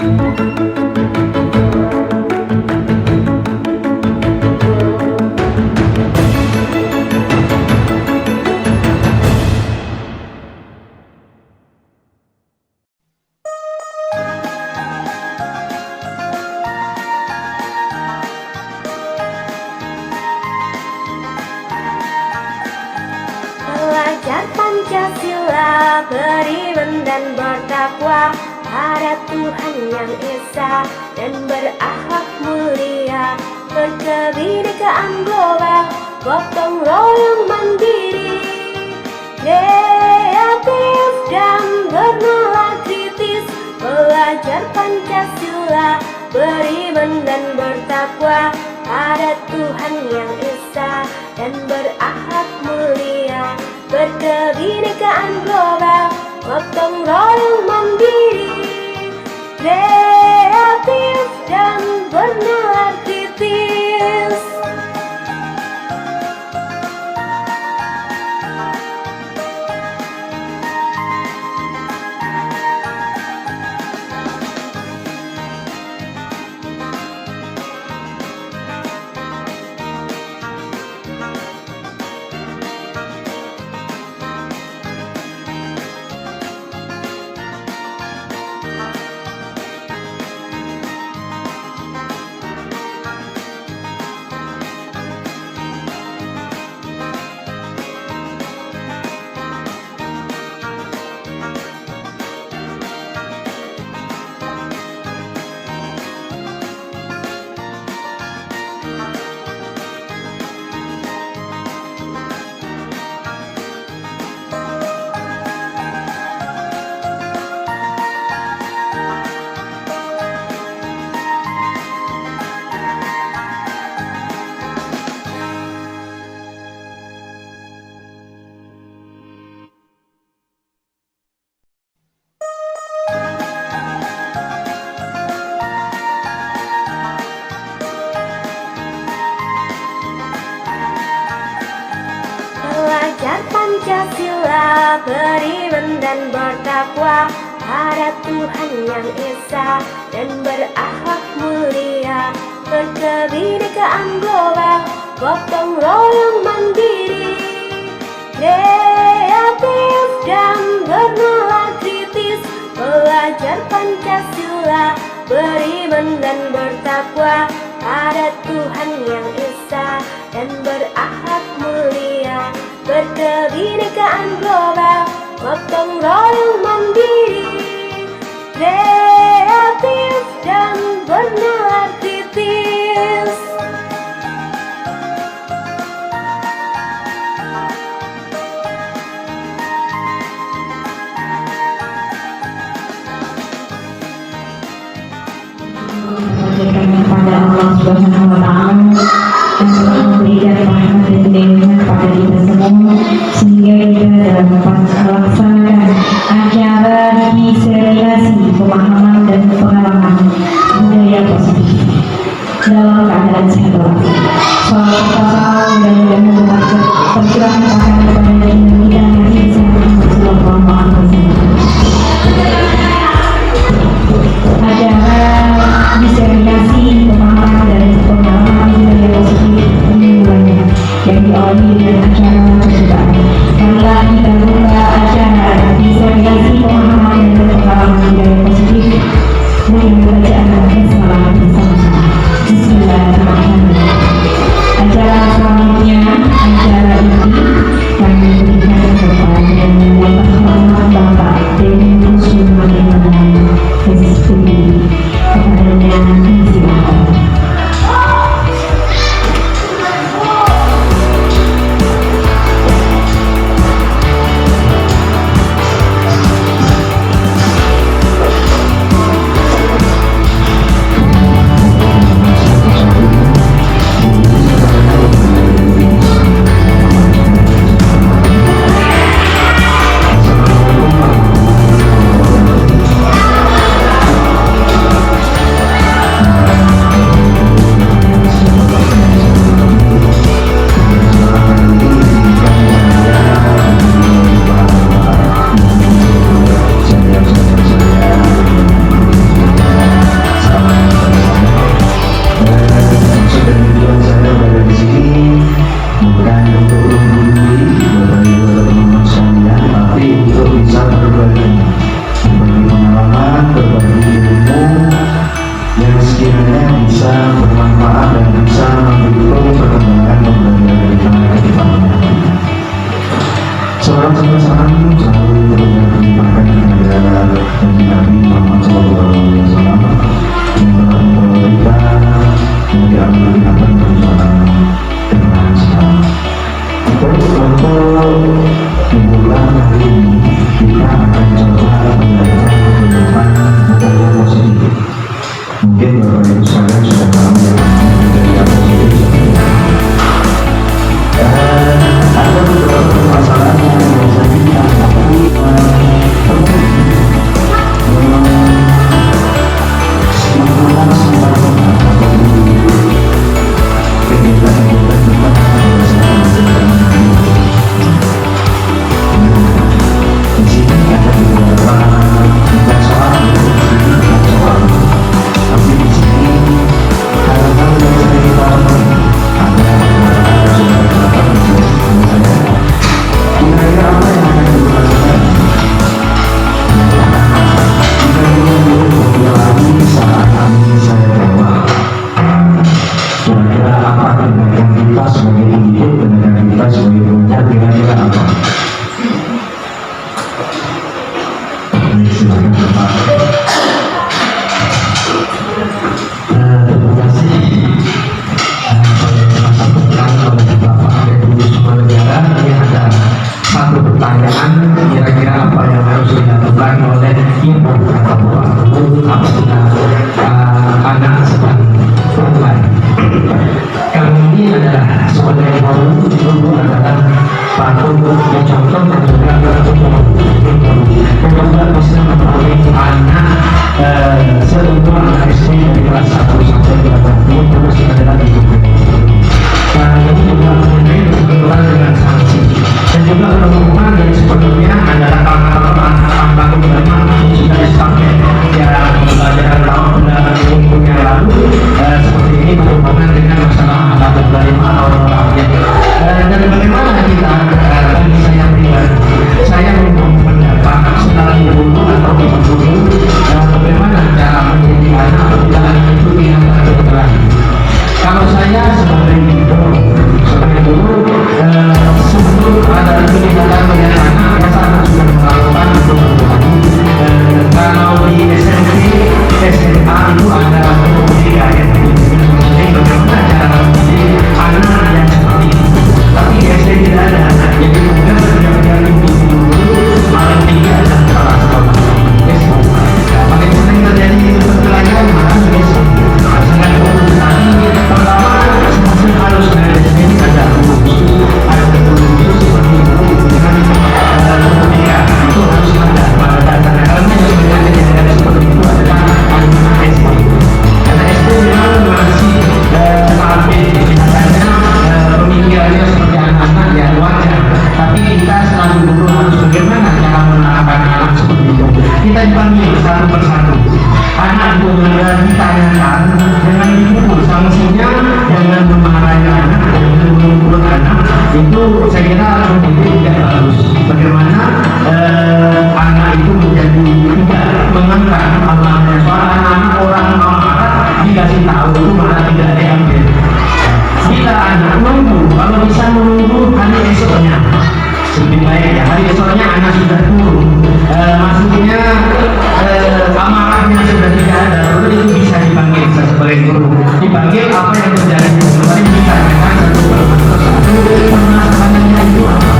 Belajar Pancasila, beriman dan bertakwa pada Tuhan yang Esa, dan berakhlak mulia, berkebinekaan global, gotong royong mandiri, kreatif dan bernalar kritis. Belajar Pancasila, beriman dan bertakwa pada Tuhan yang Esa, dan berakhlak mulia, berkebinekaan global, gotong royong mandiri, kreatif dan bernalar kritis. Belajar Pancasila, beriman dan bertakwa pada Tuhan yang Esa, dan berakhlak mulia, berkebinekaan global, gotong royong mandiri, kreatif dan bernalar kritis. Belajar Pancasila, beriman dan bertakwa pada Tuhan yang Esa, dan berakhlak mulia, berkebinekaan global, gotong royong mandiri, kreatif dan bernalar kritis. Kepada Allah Subhanahu wa Ta'ala yang telah memberikan rahmat dan hidayahnya kepada kita semua, sehingga kita dalam melaksanakan acara diseriasi pemahaman dan pengalaman budaya positif dalam keadaan sehat walafiat. Salawat salam dan tercurah kepada baginda kita Nabi sallallahu alaihi wasallam. Acara diseriasi pemahaman dan pengalaman budaya positif yang diawali kata bapak guru apabila anak sedang bermain. Kami ini adalah sebagai guru adalah patut mencontoh dan juga mencoba bisa memperoleh anak seumur anak SD dari kelas 1 sampai 2 tahun terus adalah ibu. Dan ini juga mengenai kebetulan dengan sanksi dan juga penumpukan dari sebelumnya adalah anak-anak ulama sudah disampaikan yang pembelajaran tahun yang lalu seperti ini berhubungan dengan masalah anak ulama atau rakyat dan bagaimana kita bagi saya pribadi saya mendapat sekali dulu atau ibu dulu bagaimana cara menjadi anak apabila anak itu tidak berkebutuhan. Kalau saya sebagai guru sebelum ada kegiatan menjadi anak saya sudah melakukan untuk kalau di SMP SMA itu ada pendidikan jadi bagaimana cara mendidik anak yang seperti itu. Tapi di SD tidak ada, jadi kemudian dari dulu paling tinggi adalah kepala sekolah. Paling sering terjadi perkelahian malah di SD. Dengan keputusan pertama semua harus dari sini ada guru seperti itu dengan kemudian itu harus ada pada dasarnya karena yang sebenarnya seperti itu adalah anak SD. Karena SD memang masih sampai katanya pemikirannya seperti anak-anak ya wajar. Tapi kita selalu dulu harus bagaimana cara menanamkan anak seperti itu. Kita dipanggil satu persatu. Anak itu ditanyakan dengan dipukul sanksinya, jangan memarahi anak, jangan memukul anak. Itu saya kira menjadi tidak bagus. Bagaimana anak itu menjadi tidak mengangkat amalnya. Soal anak-anak orang marah dikasih tahu itu malah tidak diambil. Bila anak menunggu, kalau bisa menunggu hari esoknya lebih baik ya. Hari esoknya anak sudah turun, maksudnya amarahnya sudah tidak ada, lalu itu bisa dipanggil sebagai guru. Dipanggil apa yang terjadi, kemarin ditanyakan satu persatu permasalahannya itu apa.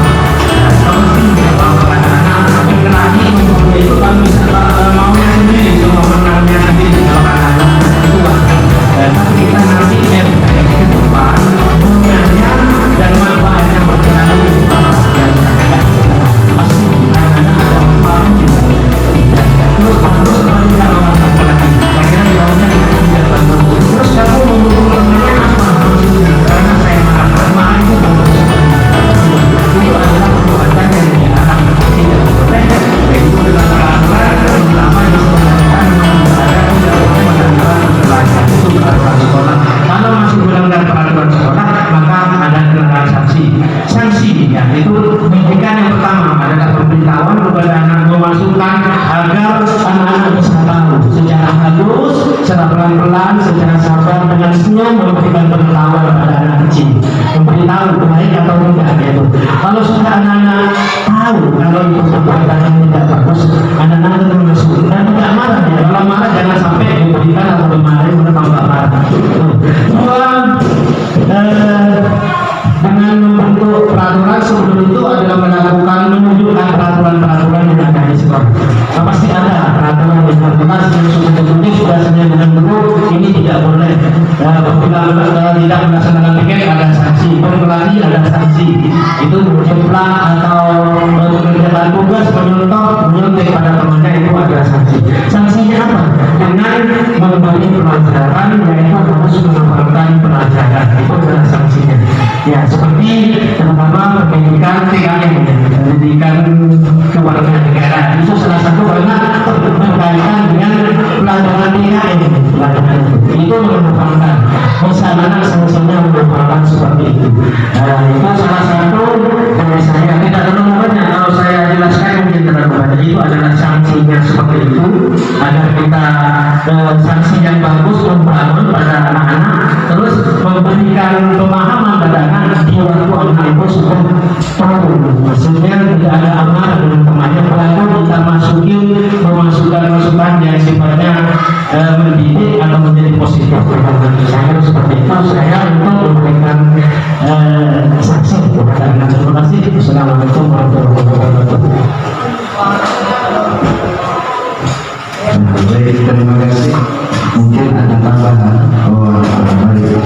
Kalau tidak apa anak-anak berani menunggu itu kan bisa maunya sendiri, semua menangnya sendiri kalau anak-anak itu wajar. Tapi kita nanti ke depan gunanya dan manfaatnya berkenaan pasti anak-anak ada manfaat juga. Terus melihat orang laki-laki, akhirnya jawabnya tidak bantu. Terus kamu mengukurnya apa maksudnya? Karena saya marah itu bagus. Itu adalah perbuatan yang dilarang tidak boleh. Itu adalah peraturan ulama yang sebenarnya ada undang-undang peraturan itu peraturan sekolah. Kalau masih melanggar peraturan sekolah maka ada kenakan sanksi. Sanksinya itu pendidikan yang pertama adalah pemberitahuan kepada anak memasukkan agar anak-anak bisa tahu secara halus, secara pelan-pelan, secara sabar dengan senyum memberikan pengetahuan kepada anak kecil, memberitahu baik atau tidak gitu. Kalau sudah anak-anak tahu kalau itu perbuatan yang tidak bagus, anak-anak itu memasukkan dan tidak marah ya. Kalau marah jangan sampai diberikan atau dimarahi menambah marah. Dengan membentuk peraturan sebelum itu adalah melakukan menunjukkan peraturan-peraturan yang ada di sekolah. Pasti ada peraturan yang jelas yang sudah ditulis sudah sesuai dengan guru ini tidak boleh. Apabila tidak melaksanakan piket ada sanksi, berkelahi ada sanksi. Itu berjumlah atau mengerjakan tugas menyontek pada temannya itu ada sanksi. Sanksinya apa? Dengan memberi pelajaran yaitu harus mengamalkan pelajaran itu adalah sanksinya. Ya seperti terutama pendidikan TKN, pendidikan keluarga negara itu salah satu karena berkaitan dengan pelajaran TKN. Itu merupakan misalnya sanksinya merupakan seperti itu. Itu salah satu dari saya tidak terlalu banyak kalau saya jelaskan mungkin terlalu banyak. Itu adalah sanksinya seperti itu agar kita sanksi yang bagus membangun pada anak-anak, terus memberikan pemahaman pada anak di waktu anak itu sudah tahu, maksudnya tidak ada amarah dengan temannya, pelaku kita memasukkan masukan yang sifatnya mendidik atau menjadi positif. Saya seperti itu, saya untuk memberikan sanksi kepada anak. Terima kasih. Assalamualaikum warahmatullahi wabarakatuh. Baik, terima kasih. Mungkin ada tambahan. Oh, baik.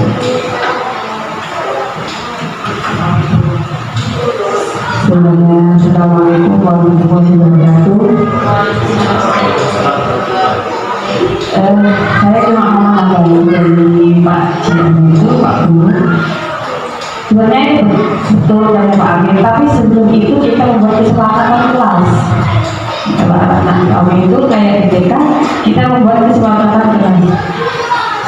Sebelumnya, Assalamualaikum warahmatullahi wabarakatuh. Saya cuma mau menambahkan dari Pak Cian itu, Pak Guru. Sebenarnya itu betul dari Pak Amin, tapi sebelum itu kita membuat kesepakatan kelas. Kalau anak-anak kami itu kayak di TK, kita membuat kesepakatan kelas.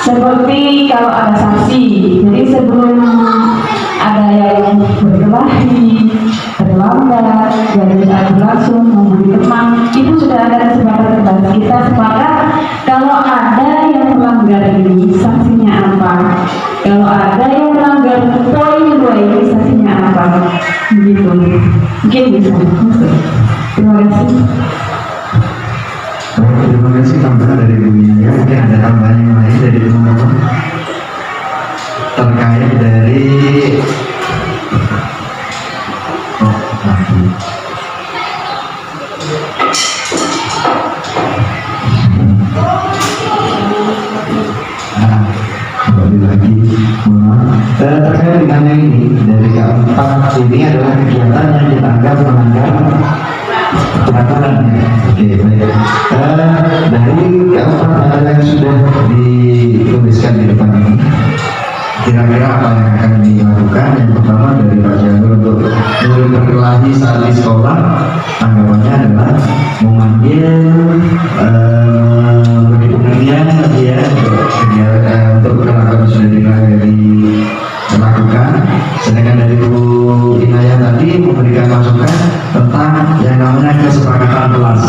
Seperti kalau ada saksi, jadi sebelum ada yang berkelahi, terlambat, jadi saat langsung memberi teman, itu sudah ada kesepakatan kelas. Kita sepakat kalau ada yang melanggar ini, sanksinya apa? Kalau ada yang melanggar poin 2 ini, sanksinya apa? Begitu. Mungkin bisa. Terima kasih. Terima kasih tambahan dari Bu Nia. Mungkin ada tambahan yang lain dari teman-teman terkait dari kembali lagi terkait dengan yang ini dari keempat ini adalah kegiatan yang dianggap melanggar peraturan. Oke, baik. Dari keempat hal yang sudah dituliskan di depan ini, kira-kira apa yang akan dilakukan? Yang pertama dari Pak Janur untuk murid berkelahi saat di sekolah, tanggapannya adalah memanggil beri pengertian ya untuk kelakuan sudah dilakukan. Sedangkan dari Bu Inayah tadi memberikan masukan tentang yang namanya kesepakatan kelas.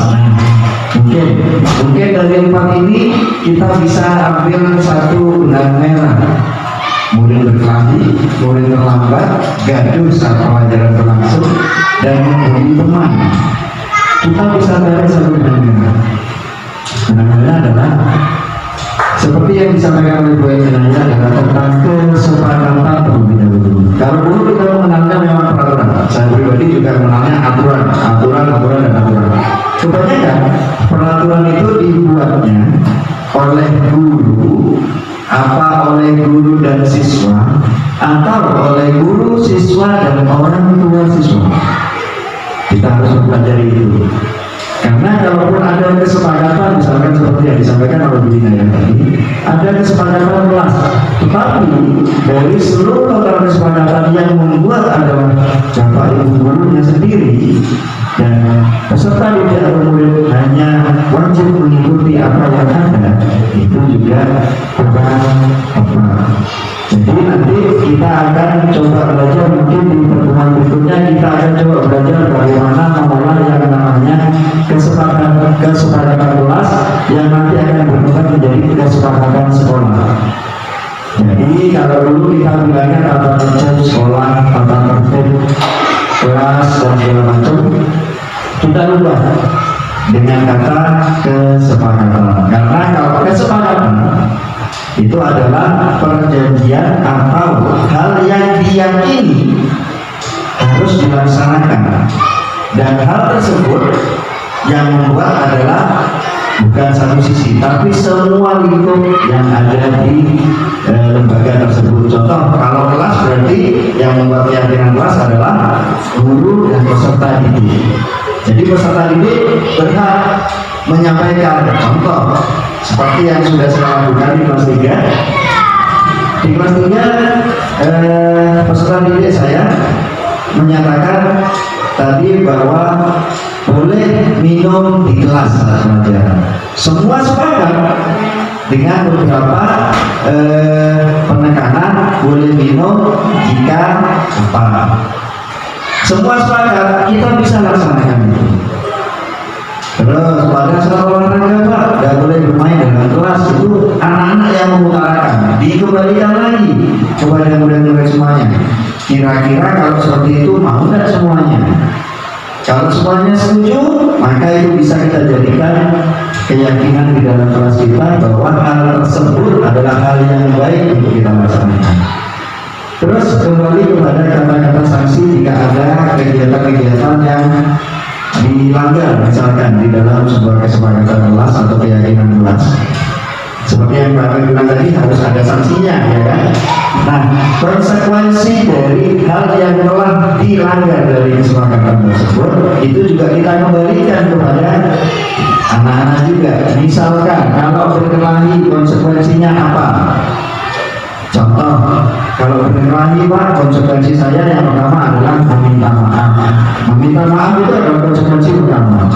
Mungkin dari 4 ini kita bisa ambil satu benang merah. Murid berkelahi, murid terlambat, gaduh saat pelajaran berlangsung, dan membuli teman. Kita bisa tarik satu benang merah. Benang merah adalah seperti yang disampaikan oleh Bu Inayah adalah tentang kesepakatan terlebih dahulu. Kalau dulu kita mengenalnya memang peraturan, saya pribadi juga mengenalnya aturan. Kebanyakan peraturan itu dibuatnya oleh guru, oleh guru dan siswa, atau oleh guru, siswa, dan orang tua siswa. Kita harus mempelajari itu. Karena kalaupun ada kesepakatan, misalkan seperti yang disampaikan oleh Bu Inayah tadi, ada kesepakatan kelas, tetapi dari seluruh total kesepakatan yang membuat adalah Bapak Ibu gurunya sendiri, dan peserta didik atau murid hanya wajib mengikuti apa yang ada, itu juga bukan apa. Jadi nanti kita akan coba belajar, mungkin di pertemuan berikutnya kita akan coba belajar bagaimana mengolah yang namanya kesepakatan kelas yang nanti akan berubah menjadi kesepakatan sekolah. Jadi kalau dulu kita bilangnya tata tertib sekolah, tata tertib kelas dan segala macam, kita ubah dengan kata kesepakatan. Karena kalau kesepakatan itu adalah perjanjian atau hal yang diyakini harus dilaksanakan, dan hal tersebut yang membuat adalah bukan satu sisi tapi semua lingkup yang ada di lembaga tersebut. Contoh, kalau kelas berarti yang membuat keyakinan kelas adalah guru dan peserta didik. Jadi peserta didik berhak menyampaikan contoh seperti yang sudah saya lakukan di kelas 3. Di kelas 3 peserta didik saya menyatakan tadi bahwa boleh minum di kelas pelajaran. Semua sepakat dengan beberapa penekanan, boleh minum jika apa. Semua sepakat, kita bisa laksanakan itu. Terus pada saat olahraga Pak, tidak boleh bermain dengan kelas, itu anak-anak yang mengutarakan. Dikembalikan lagi kepada murid-murid semuanya. Kira-kira kalau seperti itu mau tidak semuanya? Kalau semuanya setuju, maka itu bisa kita jadikan keyakinan di dalam kelas kita bahwa hal tersebut adalah hal yang baik untuk kita laksanakan. Terus kembali kepada kata-kata sanksi jika ada kegiatan-kegiatan yang dilanggar, misalkan di dalam sebuah kesepakatan kelas atau keyakinan bilang tadi harus ada sanksinya, ya kan? Nah, konsekuensi dari hal yang telah dilanggar dari kesepakatan tersebut itu juga kita kembalikan kepada anak-anak juga. Misalkan kalau berkelahi konsekuensinya apa? Contoh, kalau berkelahi Pak, konsekuensi saya yang pertama adalah meminta maaf. Meminta maaf itu adalah konsekuensi pertama.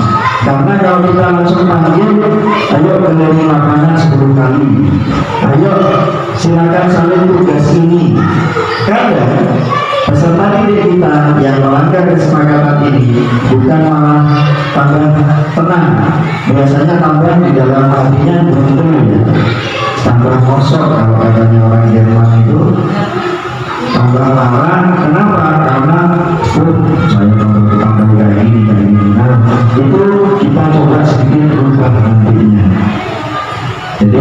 Karena kalau kita langsung panggil, ayo keliling lapangan 10 kali, ayo silakan salin tugas ini. Kadang peserta didik kita yang melanggar kesepakatan ini bukan malah tambah tenang, biasanya tambah di dalam hatinya buntu ya, tambah kosong kalau katanya orang Jerman itu, tambah marah. Kenapa? Karena saya tambah kayak gini. Nah, itu kita coba sedikit berubah nantinya. Jadi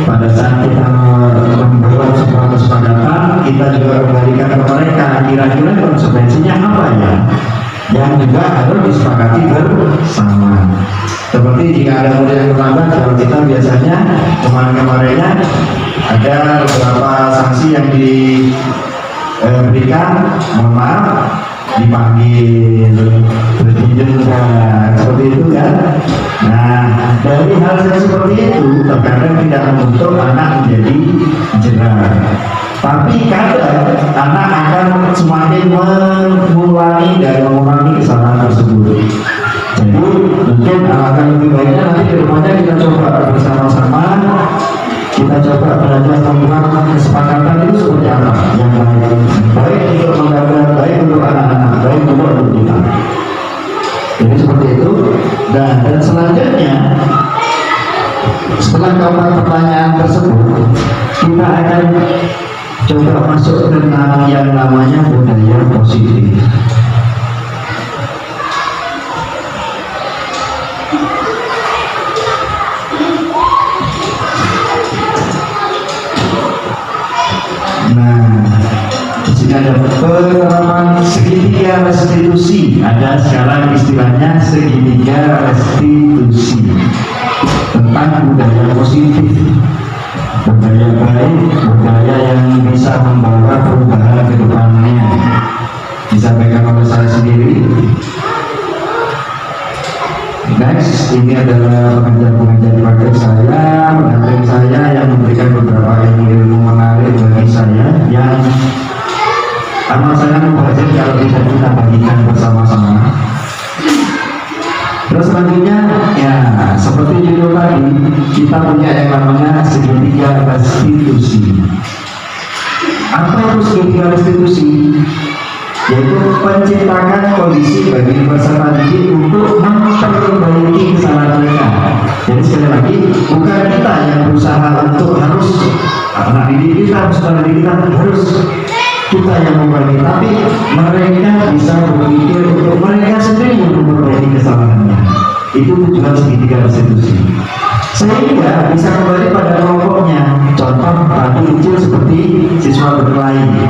pada saat kita membuat sebuah kesepakatan, kita juga kembalikan ke mereka kira-kira konsekuensinya apa ya, yang juga harus disepakati bersama. Seperti jika ada murid yang terlambat, kalau kita biasanya kemarin-kemarinnya ada beberapa sanksi yang diberikan, mohon maaf, dipanggil, berkunjung, seperti itu kan. Nah, dari hal yang seperti itu terkadang tidak membentuk anak menjadi jerah, tapi kadang anak akan semakin mengulangi dan mengurangi kesalahan tersebut. Jadi mungkin akan lebih baiknya nanti di rumahnya kita coba bersama-sama, kita coba belajar tentang kesepakatan itu seperti apa yang baik untuk menggambar, baik untuk anak-anak, baik untuk kita. Jadi seperti itu. Dan selanjutnya, setelah keempat pertanyaan tersebut, kita akan coba masuk ke yang namanya budaya positif. Nah, di sini ada penerapan segitiga restitusi. Ada sekarang istilahnya segitiga restitusi tentang budaya positif, budaya baik, budaya yang bisa membawa perubahan ke depannya. Disampaikan oleh saya sendiri. Next, ini adalah pengajar-pengajar praktek saya, pendamping saya yang memberikan beberapa ilmu menarik bagi saya yang amat sangat mubazir kalau bisa kita bagikan bersama-sama. Terus selanjutnya, ya seperti judul tadi, kita punya yang namanya segitiga restitusi. Apa itu segitiga restitusi? Yaitu menciptakan kondisi bagi peserta didik untuk memperbaiki kesalahan mereka. Jadi sekali lagi, bukan kita yang berusaha untuk harus anak didik kita, peserta didik kita harus kita yang memperbaiki, tapi mereka bisa berpikir untuk mereka sendiri untuk memperbaiki kesalahannya. Itu tujuan segitiga restitusi, sehingga bisa kembali pada kelompoknya. Contoh tadi kecil seperti siswa berkelahi.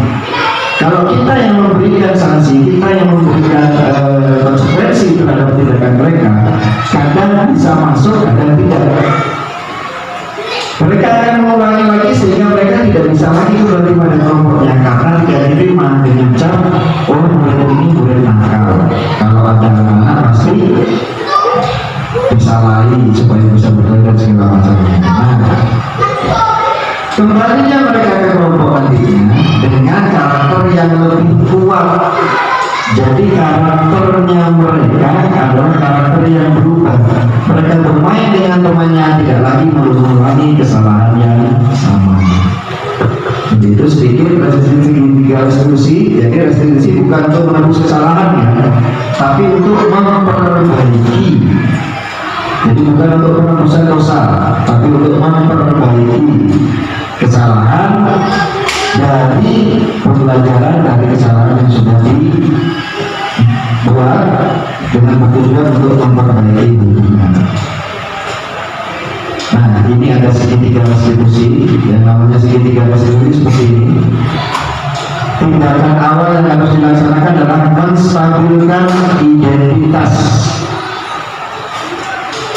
Kalau kita yang memberikan sanksi, kita yang memberikan konsekuensi terhadap tindakan mereka, kadang bisa masuk, kadang tidak. Mereka akan mengulangi lagi sehingga mereka tidak bisa lagi kembali pada kelompoknya karena tidak diterima dengan cara murid ini murid nakal. Kalau ada anak pasti disalahi supaya bisa berbeda segala macamnya. Nah, kembalinya mereka ke kelompok nantinya dengan karakter yang lebih kuat. Jadi karakternya mereka adalah karakter yang berubah. Mereka bermain dengan temannya, tidak lagi mengulangi kesalahan yang sama. Jadi itu sedikit restitusi. Jadi restitusi bukan untuk menebus kesalahannya, tapi untuk memperbaiki. Jadi bukan untuk penebusan dosa, tapi untuk memperbaiki kesalahan dari pembelajaran dari kesalahan yang sudah dibuat dengan tujuan untuk memperbaiki hubungan. Nah, ini ada segitiga restitusi, yang namanya segitiga restitusi seperti ini. Tindakan awal yang harus dilaksanakan adalah menstabilkan identitas.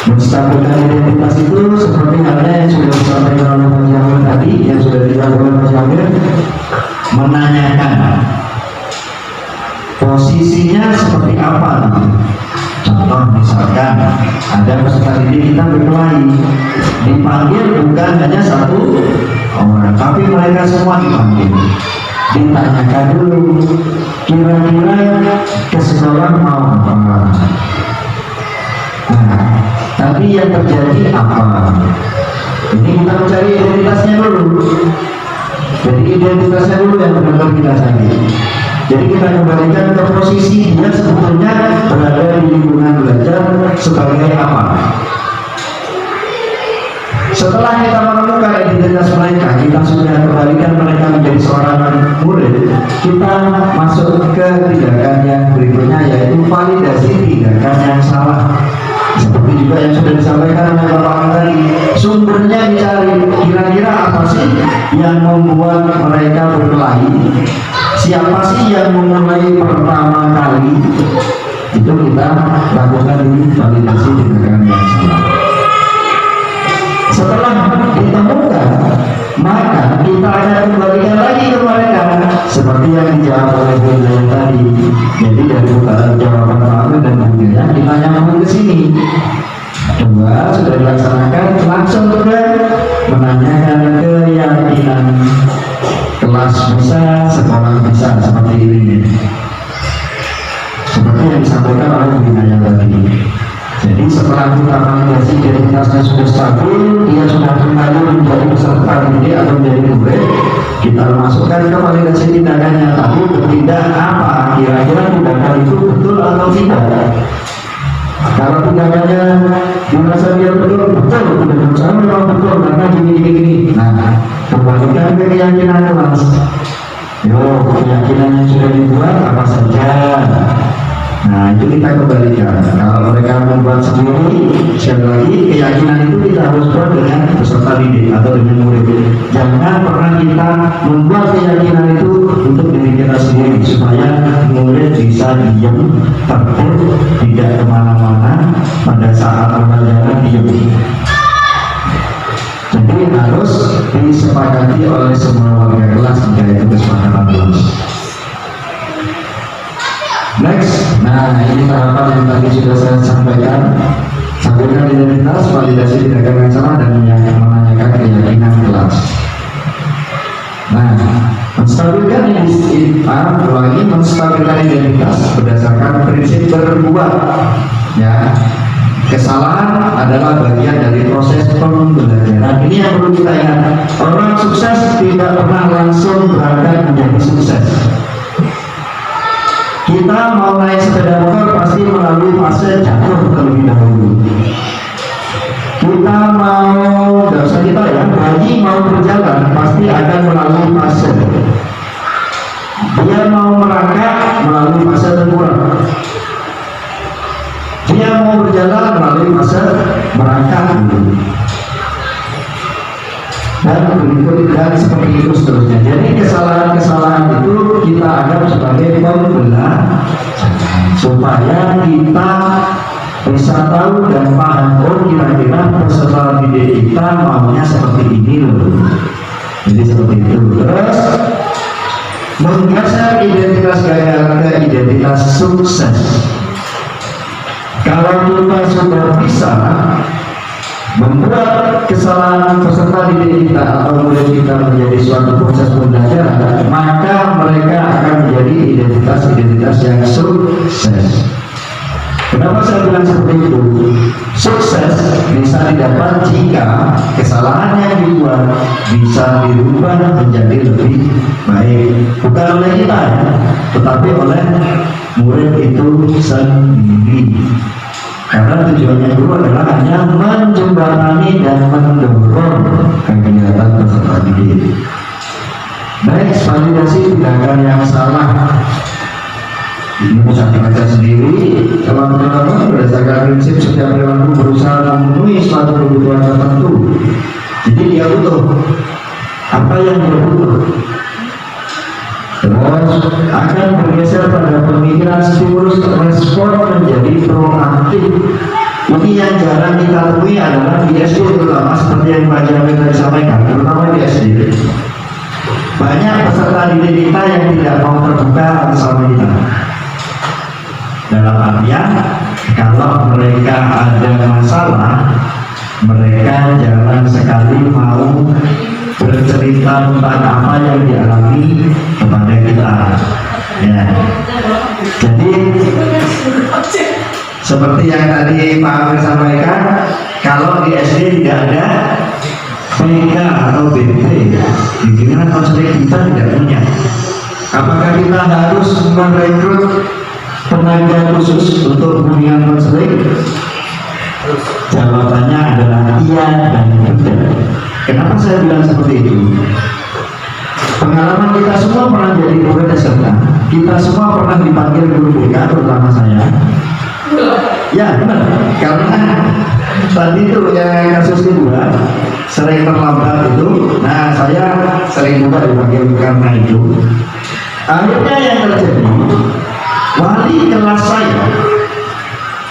Menstabilkan identitas itu seperti halnya yang sudah disampaikan oleh Pak Jamal tadi, didik kita berkelahi. Dipanggil bukan hanya satu orang, tapi mereka semua dipanggil. Ditanyakan dulu, kira-kira keseluruhan mau apa? Nah, tapi yang terjadi apa? Ini kita mencari identitasnya dulu. Jadi identitasnya dulu yang benar-benar kita cari. Jadi kita kembalikan ke posisi dia sebetulnya berada di lingkungan belajar sebagai apa. Setelah kita menemukan identitas mereka, kita sudah kembalikan mereka menjadi seorang murid. Kita masuk ke tindakan yang berikutnya, yaitu validasi tindakan yang salah. Seperti juga yang sudah disampaikan oleh Bapak tadi, sumbernya dicari. Kira-kira apa sih yang membuat mereka berkelahi? Siapa sih yang memulai pertama kali? Itu kita lakukan di validasi tindakan yang salah. Setelah ditemukan, maka kita akan kembalikan lagi ke mereka seperti yang dijawab oleh Bunda yang tadi. Jadi dari jawaban Pak dan Bunda kita nyambung ke sini. Dua sudah dilaksanakan, langsung juga menanyakan keyakinan kelas bisa, sekolah bisa, seperti ini. Seperti yang disampaikan oleh Bunda yang tadi. Jadi setelah kita validasi identitasnya sudah stabil, dia sudah kembali menjadi peserta didik atau menjadi murid, kita masukkan ke validasi tindakannya. Tapi bertindak apa? Kira-kira tindakan itu betul atau tidak? Kalau tindakannya dirasa dia betul, tindakan saya memang betul karena gini. Nah, kembalikan ke keyakinan kelas. Yo, keyakinan yang sudah dibuat apa saja. Nah, itu kita kembalikan. Kalau mereka membuat sendiri, sekali lagi keyakinan itu kita harus buat dengan peserta didik atau dengan murid. Jangan pernah kita membuat keyakinan itu untuk diri kita sendiri, supaya murid bisa diam, tertib, tidak kemana-mana pada saat pembelajaran diam. Jadi harus disepakati oleh semua warga kelas jika itu kesepakatan kelas. Next, nah ini tahapan yang tadi sudah saya sampaikan. Sampaikan identitas, validasi tindakan yang salah, dan menanyakan keyakinan kelas. Nah, menstabilkan lagi menstabilkan identitas berdasarkan prinsip berbuat. Ya, kesalahan adalah bagian dari proses pembelajaran. Ini yang perlu kita ingat. Orang sukses tidak pernah langsung berangkat menjadi sukses. Kita mau naik sepeda motor pasti melalui fase jatuh terlebih dahulu. Kita mau, tidak usah kita ya, bayi mau berjalan pasti akan melalui fase. Dia mau merangkak melalui fase tengkurap. Dia mau berjalan melalui fase merangkak dulu. Dan berikut dan seperti itu seterusnya. Jadi kesalahan-kesalahan itu kita anggap sebagai pembelajaran supaya kita bisa tahu dan paham, oh kira-kira peserta didik kita maunya seperti ini loh. Jadi seperti itu. Terus menggeser identitas gagal ke identitas sukses. Kalau kita sudah bisa membuat kesalahan peserta didik kita atau murid kita menjadi suatu proses pembelajaran, maka mereka akan menjadi identitas-identitas yang sukses. Kenapa saya bilang seperti itu? Sukses bisa didapat jika kesalahan yang dibuat bisa dirubah menjadi lebih baik, bukan oleh kita ya, tetapi oleh murid itu sendiri. Karena tujuannya guru adalah hanya menjembatani dan mendorong kegiatan peserta didik. Next, validasi tindakan yang salah. Ini bisa dibaca sendiri. Kalau teman-teman berdasarkan prinsip setiap perilaku berusaha memenuhi suatu kebutuhan tertentu. Jadi dia butuh apa yang dia butuh. Terus akan bergeser pada pemikiran stimulus respon menjadi proaktif. Ini yang jarang kita temui adalah di SD, terutama seperti yang Pak Jamil tadi sampaikan, terutama di SD. Banyak peserta didik kita yang tidak mau terbuka sama kita. Dalam artian kalau mereka ada masalah, mereka jarang sekali mau bercerita tentang apa yang dialami kepada kita. Ya. Jadi seperti yang tadi Pak Amir sampaikan, kalau di SD tidak ada PK atau BP, bimbingan konseling kita tidak punya. Apakah kita harus merekrut tenaga khusus untuk bimbingan konseling? Jawabannya adalah iya dan tidak. Kenapa saya bilang seperti itu? Pengalaman kita semua pernah jadi guru SMK, kita semua pernah dipanggil guru BK, terutama saya. Ya benar, karena tadi itu yang kasus kedua sering terlambat itu. Nah saya sering juga dipanggil karena itu. Akhirnya yang terjadi, wali kelas saya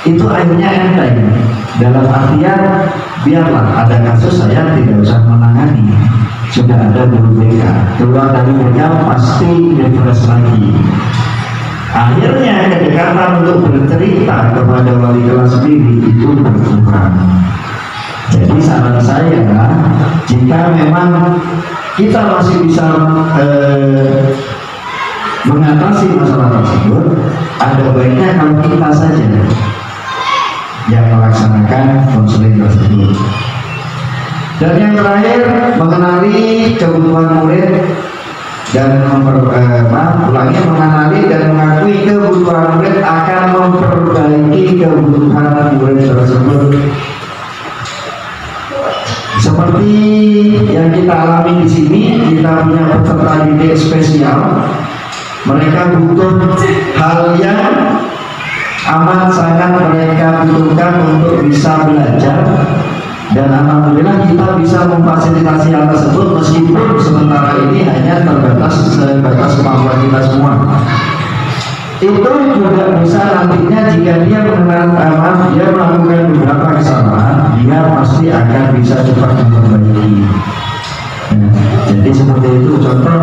itu akhirnya enteng, dalam artian biarlah ada kasus saya tidak usah menangani, sudah ada guru BK, keluar dari BK pasti refresh lagi. Akhirnya kedekatan untuk bercerita kepada wali kelas sendiri itu berkurang. Jadi saran saya, jika memang kita masih bisa mengatasi masalah tersebut, ada baiknya kalau kita saja yang melaksanakan konseling tersebut. Dan yang terakhir, mengenali kebutuhan murid dan mengenali dan mengakui kebutuhan murid akan memperbaiki kebutuhan murid tersebut. Seperti yang kita alami di sini, kita punya peserta didik spesial. Mereka butuh hal yang amat sangat mereka butuhkan untuk bisa belajar, dan alhamdulillah kita bisa memfasilitasi hal tersebut meskipun sementara ini hanya sebatas kemampuan kita semua. Itu juga bisa nantinya jika dia dia melakukan beberapa kesalahan, dia pasti akan bisa cepat memperbaiki. Jadi seperti itu contoh.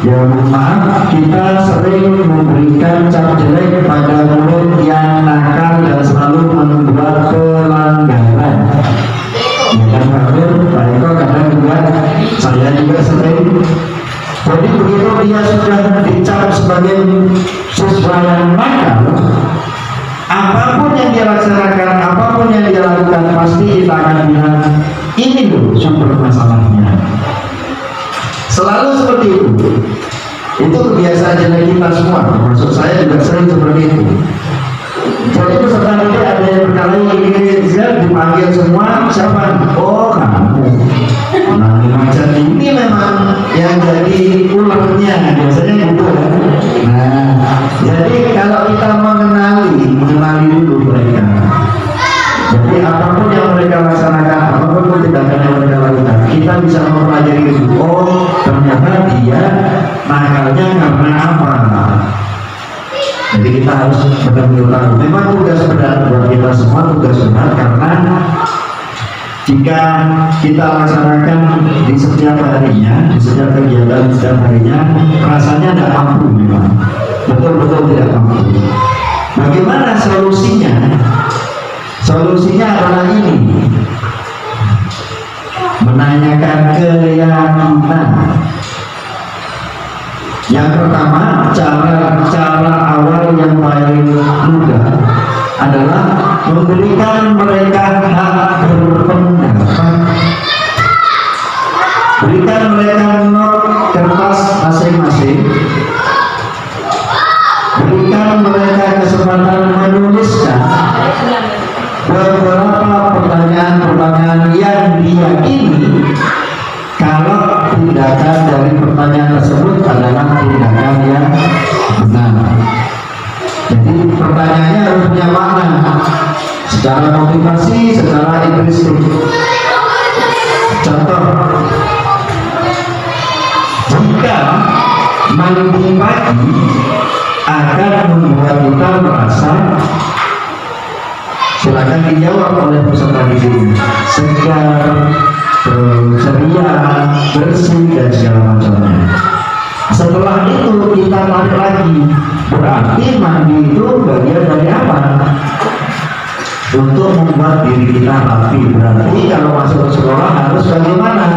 Ya maaf, kita sering memberikan cap jelek pada murid yang nakal dan selalu membuat pelanggaran. Ya kan Pak Amir, Pak Eko kadang juga, saya juga sering. Jadi begitu dia sudah dicap sebagai siswa yang nakal, apapun yang dia laksanakan, apapun yang dia lakukan, pasti kita akan bilang ini loh sumber masalahnya. Selalu seperti itu. Itu kebiasaan jelek kita semua, termasuk saya juga sering seperti itu. Jadi peserta didik ada yang berkali dipanggil semua, siapa? Oh kamu. Nah macam ini memang yang jadi ularnya, biasanya gitu kan. Nah jadi kalau kita mengenali dulu mereka. Jadi apapun yang mereka laksanakan, apapun tindakan yang mereka lakukan, kita bisa mempelajari itu. Oh, ternyata dia nakalnya karena apa? Jadi kita harus benar-benar tahu. Memang tugas berat buat kita semua, tugas berat, karena jika kita laksanakan di setiap harinya, di setiap kegiatan, di setiap harinya, rasanya tidak mampu memang. Betul-betul tidak mampu. Bagaimana solusinya? Solusinya adalah ini, menanyakan keyakinan. Yang pertama, cara awal yang paling mudah adalah memberikan mereka hak berpendapat. Berikan mereka not kertas masing-masing. Berikan mereka kesempatan menuliskan beberapa pertanyaan-pertanyaan yang diyakini kalau tindakan dari pertanyaan tersebut adalah tindakan yang benar. Jadi pertanyaannya harus punya makna, secara motivasi, secara intrinsik. Contoh, jika mandi pagi akan membuat kita merasa, silakan dijawab oleh peserta didik, segar, ceria, bersih, dan segala macamnya. Setelah itu kita tarik lagi, berarti mandi itu bagian dari apa? untuk membuat diri kita rapi. Berarti kalau masuk ke sekolah harus bagaimana?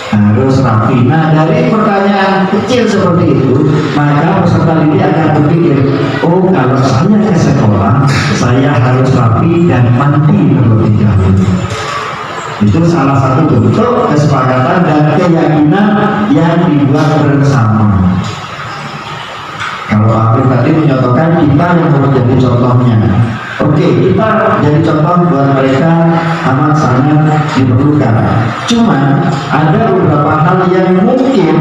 Harus rapi. Nah, dari pertanyaan kecil seperti itu, maka peserta didik akan berpikir, oh kalau saya ke sekolah, saya harus rapi dan mandi terlebih dahulu. Itu salah satu bentuk kesepakatan dan keyakinan yang dibuat bersama. Kalau Afif tadi menyatakan kita yang harus jadi contohnya. Oke, kita jadi contoh buat mereka amat sangat diperlukan. Cuman ada beberapa hal yang mungkin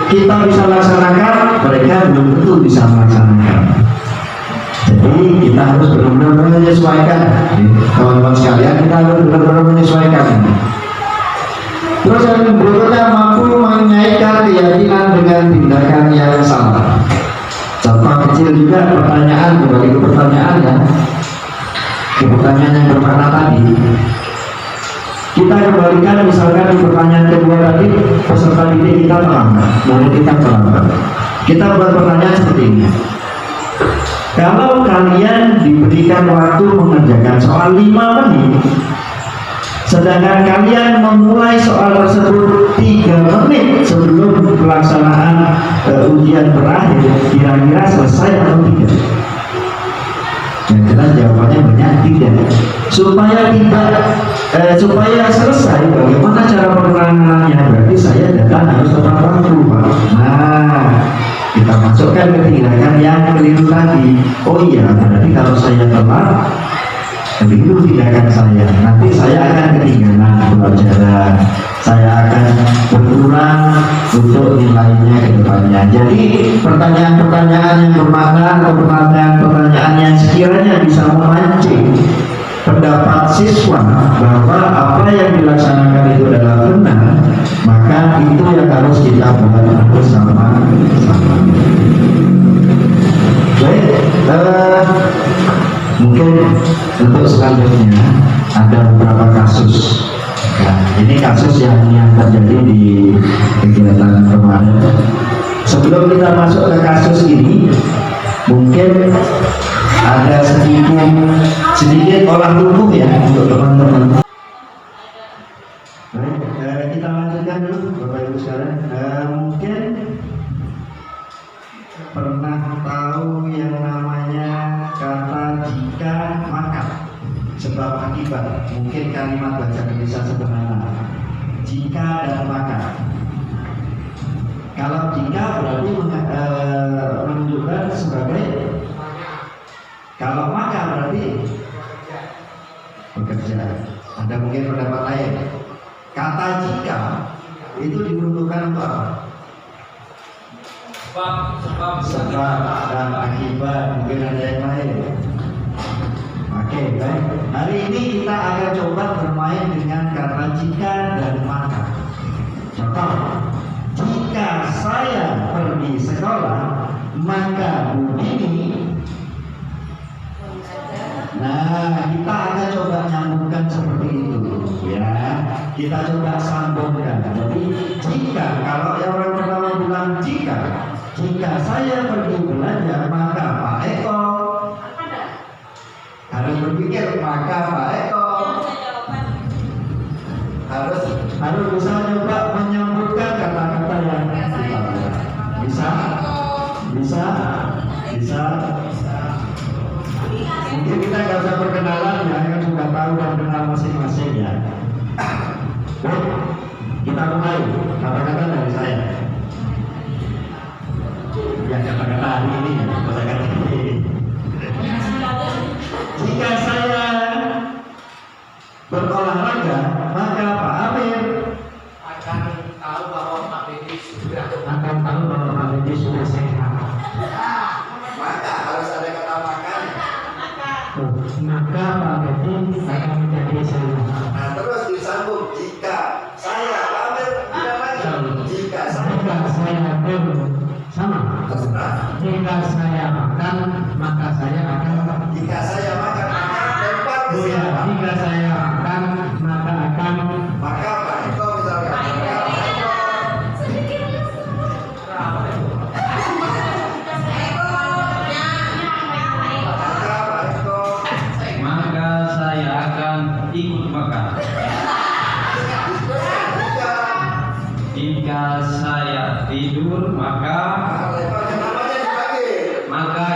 kita bisa laksanakan, mereka belum tentu bisa melaksanakan. Jadi kita harus benar-benar menyesuaikan, teman-teman sekalian, kita harus benar-benar menyesuaikan. Terus yang berikutnya, mampu mengaitkan keyakinan dengan tindakan yang salah. Contoh kecil juga, pertanyaan, kembali ke pertanyaan ya, ke pertanyaan yang bermakna tadi. Kita kembalikan misalkan di pertanyaan kedua tadi, peserta didik kita terlambat, boleh kita terlambat. Kita buat pertanyaan seperti ini. Kalau kalian diberikan waktu mengerjakan soal 5 menit, sedangkan kalian memulai soal tersebut 3 menit sebelum pelaksanaan ujian berakhir, kira-kira selesai atau tidak? Yang jelas jawabannya banyak tidak. Supaya selesai, bagaimana cara penanganannya? Berarti saya datang harus tepat waktu, Pak. Nah, kita masukkan ke tindakan yang keliru tadi. Oh iya, berarti kalau saya telat, keliru tindakan saya. Nanti saya akan ketinggalan pelajaran. Saya akan berkurang untuk nilainya ke depannya. Jadi pertanyaan-pertanyaan yang bermakna atau pertanyaan-pertanyaan yang sekiranya bisa memancing pendapat siswa bahwa apa yang dilaksanakan itu adalah benar, maka itu yang harus kita buat bersama-sama. Baik, mungkin untuk selanjutnya ada beberapa kasus. Nah, ini kasus yang terjadi di kegiatan kemarin. Sebelum kita masuk ke kasus ini, mungkin ada sedikit olah tubuh ya untuk teman-teman. Baik, kita lanjutkan dulu Bapak Ibu sekalian. Mungkin pernah tahu yang namanya kata jika maka, sebab akibat. Mungkin kalimat bahasa Indonesia sederhana, jika dan maka. Kalau jika berarti menunjukkan sebagai, kalau maka berarti bekerja. Ada mungkin pendapat lain. Kata jika itu diperuntukkan untuk apa? Sebab dan akibat. Mungkin ada yang lain. Oke, baik. Hari ini kita akan coba bermain dengan kata jika dan maka. Contoh, jika saya pergi sekolah, maka begini. Nah, kita akan coba nyambungkan seperti itu, ya. Kita coba sambungkan. Jadi, jika, kalau yang orang pertama bilang jika saya pergi belajar, maka Pak Eko harus berpikir, maka Pak Eko harus bisa coba menyambungkan kata-kata yang kita bisa. Mungkin kita nggak usah perkenalan ya, kan sudah tahu dan kenal masing-masing ya. Kita mulai kata-kata dari saya. Ya, kata-kata hari ini, kata-kata ini. Jika saya berolahraga, maka Pak Amir akan tahu bahwa Pak Bedi sudah sehat. Maka harus ada kata makanya. Maka Pak Bedi akan menjadi sehat. Nah, terus disambung, jika saya Pak Amir tidak lagi. Jika saya sama. Jika saya makan, maka saya akan. Jika saya makan, tempat jika saya makan, maka akan. Maka Pak Eko misalnya. Maka Jika saya tidur maka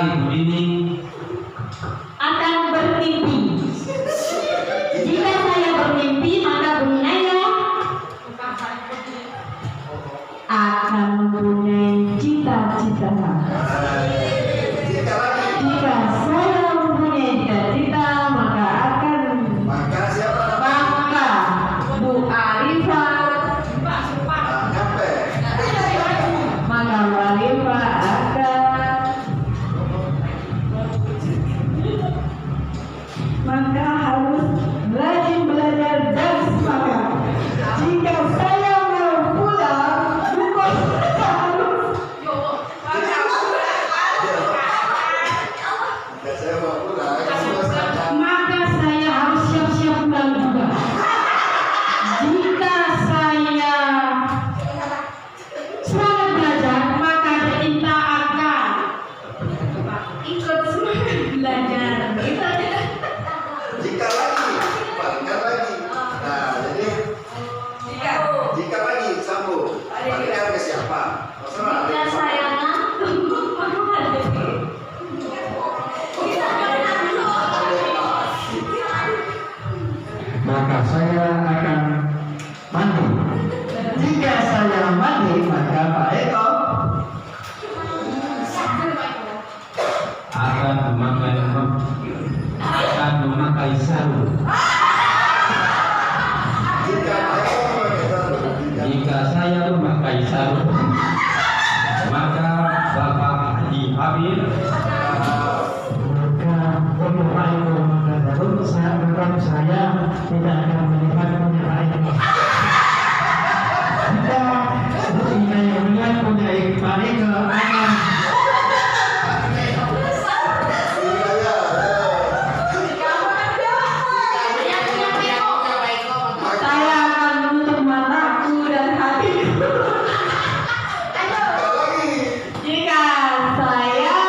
Ibu Dini akan bermimpi. Jika saya bermimpi, maka Bung Naya akan mempunyai cita-cita. Jika saya mempunyai cita-cita, maka Bu Arifah, maka Bu Arifah maka harus rajin belajar dan semangat. Jika saya mau pulang, bukan harus maka saya harus siap-siap pulang juga. Jika saya semangat belajar, maka kita akan ikut semangat belajar. Jika lagi, balikan lagi. Nah, jadi jika lagi sambung, balikan ke siapa? Masalah. Jika saya ngantuk, maka saya akan mandi. Jika saya mandi, maka Pak Eko akan memakai sarung. jika Pak Eko memakai sarung, Jika saya memakai sarung, maka Bapak Haji Habib saya tidak akan melihat punya air. Jika saya melihat punya air ke akan Saya akan menutup mataku dan hatiku. Jika saya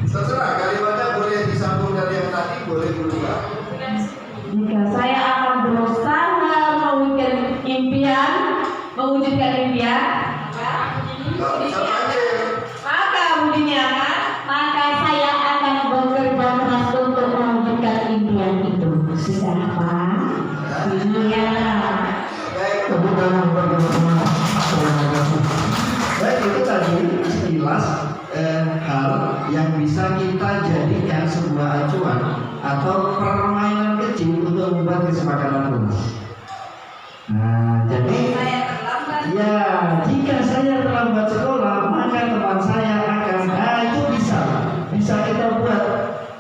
terserah kalimatnya boleh disambung dari yang tadi, boleh berubah. jika saya akan berusaha mewujudkan impian, Nggak bisa panggil. maka budinya maka saya akan bekerja keras untuk mewujudkan impian itu. Sudah Pak? Iya. Baik, tepuk tangan bagi teman-teman. Terima kasih. baik, itu tadi sekilas hal yang bisa kita jadikan sebuah acuan atau permainan kecil untuk membuat kesepakatan kelas. Nah, jadi ya jika saya terlambat sekolah, maka teman saya akan, itu bisa kita buat.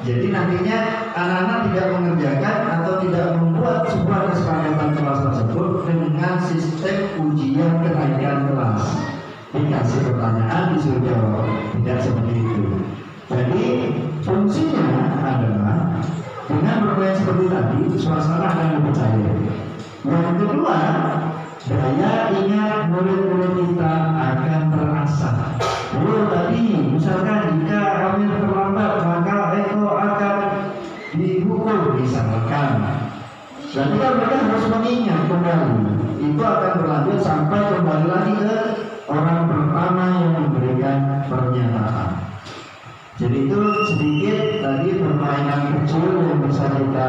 Jadi nantinya anak-anak tidak mengerjakan atau tidak membuat sebuah kesepakatan kelas tersebut dengan sistem ujian kenaikan kelas. Dikasih pertanyaan disuruh jawab, tidak seperti itu. Jadi fungsinya adalah dengan bermain seperti tadi, suasana akan lebih cair. Yang kedua, daya ingat murid-murid kita akan terasah. Tadi misalkan jika kami terlambat, maka Eko akan dihukum misalkan. Berarti kan mereka harus mengingat kembali. Itu akan berlanjut sampai kembali lagi ke orang pertama yang memberikan pernyataan. Jadi itu sedikit tadi permainan kecil yang bisa kita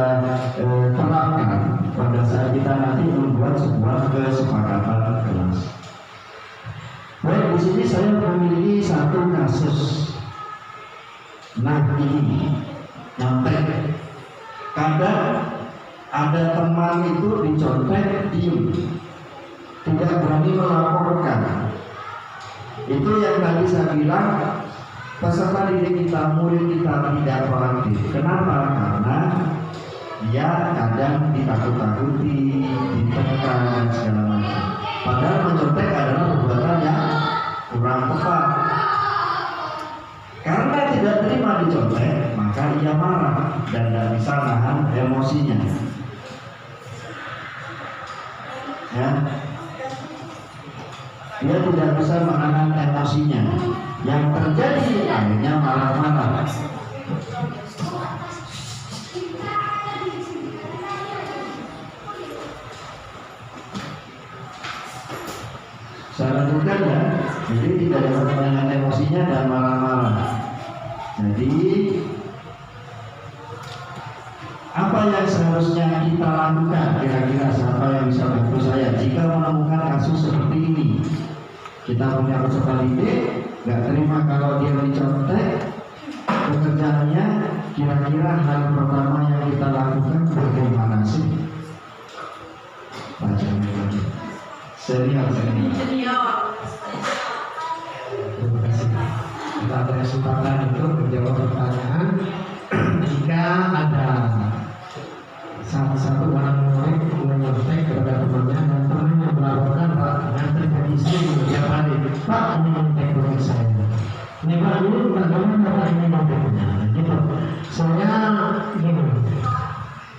terapkan pada saat kita nanti membuat sebuah kesepakatan kelas. Baik, di sini saya memiliki satu kasus. Nah ini nyontek. Kadang ada teman itu dicontek diem, tidak berani melaporkan. Itu yang tadi saya bilang, peserta didik kita, murid kita tidak proaktif. Kenapa? Karena dia kadang ditakut-takuti, ditekan dan segala macam. Padahal mencontek adalah perbuatan yang kurang tepat. Karena tidak terima dicontek, maka ia marah dan tidak bisa nahan emosinya. Ya, dia tidak bisa menahan emosinya. Yang terjadi akhirnya marah-marah. Saya lanjutkan ya. Jadi tidak ada permainan emosinya dan marah-marah. Jadi apa yang seharusnya kita lakukan? Kira-kira siapa yang bisa bantu saya jika menemukan kasus seperti ini? Kita punya peserta didik, nggak terima kalau dia dicontek. Pekerjaannya, kira-kira hal pertama yang kita lakukan bagaimana sih? Baca lagi. Senior. Terima kasih. Kita ada kesempatan untuk menjawab pertanyaan. Jika ada satu orang murid menyontek kepada temannya dan temannya melaporkan, Pak, yang terjadi sini setiap hari, Pak, ini menyontek murid saya. Ini Pak dulu bagaimana Pak ini nyonteknya? Gitu. Soalnya gini,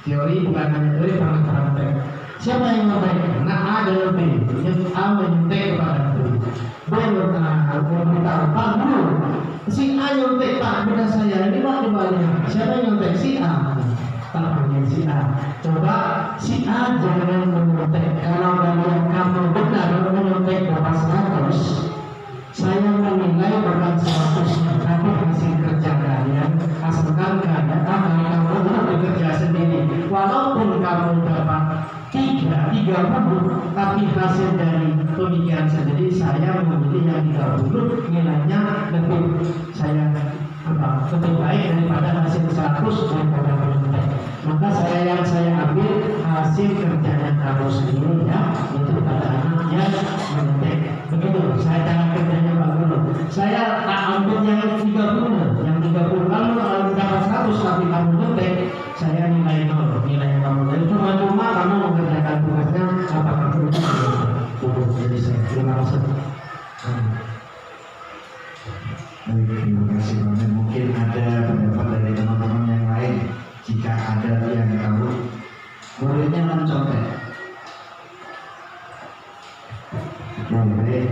teori bukan hanya teori, praktek. Siapa yang nyontek? Nah, ada lebih. Yang A menyontek kepada B. B berberitahu, Pak dulu, si A nyontek Pak kepada saya. Ini Pak dibaliknya. Siapa yang nyontek? Si A. Tak panggil si A. Coba si A jangan menyontek. Kalau kalian kamu benar menyontek berapa 100, saya menilai bukan 100, tapi hasil kerja kalian. Asalkan kalian kamu bekerja sendiri. Walaupun kamu dapat 30, tapi hasil dari pemikiran sendiri saya memilih yang 30, nilainya lebih lebih baik daripada hasil 100 daripada menyontek. Maka saya ambil hasil kerjanya kamu sendiri ya, itu pada anak yang menyontek. Begitu, saya cara kerjanya Pak Guru. Saya tak ambil yang 30, kalau dapat 100 tapi kamu nyontek, saya nilai 0, nilai kamu dari cuma kamu mengerjakan tugasnya apakah itu jadi saya terima kasih. Baik, terima kasih banyak. Mungkin ada pendapat dari teman-teman yang lain. Jika ada yang tahu muridnya mencontek. Baik.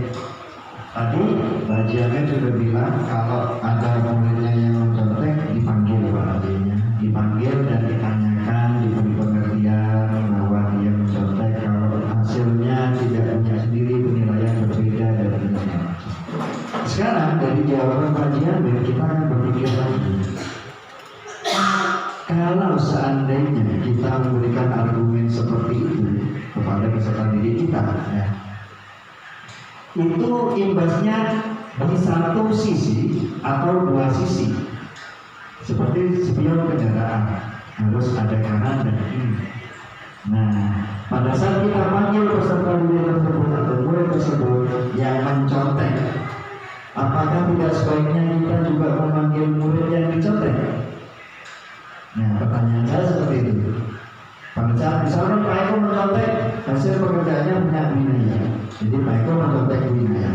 Tadi Mbak Jiamin sudah bilang kalau ada muridnya yang mencontek dipanggil Pak adiknya, dipanggil dan ditanyakan, diberi pengertian bahwa dia mencontek kalau hasilnya tidak punya sendiri, penilaian berbeda dan lain-lain. Sekarang dari jawaban Pak Jiamin kita akan berpikir lagi. Kalau seandainya kita memberikan argumen seperti itu kepada peserta didik kita, ya, itu imbasnya di satu sisi atau dua sisi, seperti spion kendaraan harus ada kanan dan kiri. Nah, pada saat kita panggil peserta didik tersebut atau murid tersebut yang mencontek, apakah tidak sebaiknya kita juga memanggil murid yang dicontek? Nah, pertanyaan saya seperti itu. Pada saat misalnya Pak Eko mencontek, hasil pekerjaannya punya Winaya. Jadi Pak Eko mencontek Winaya.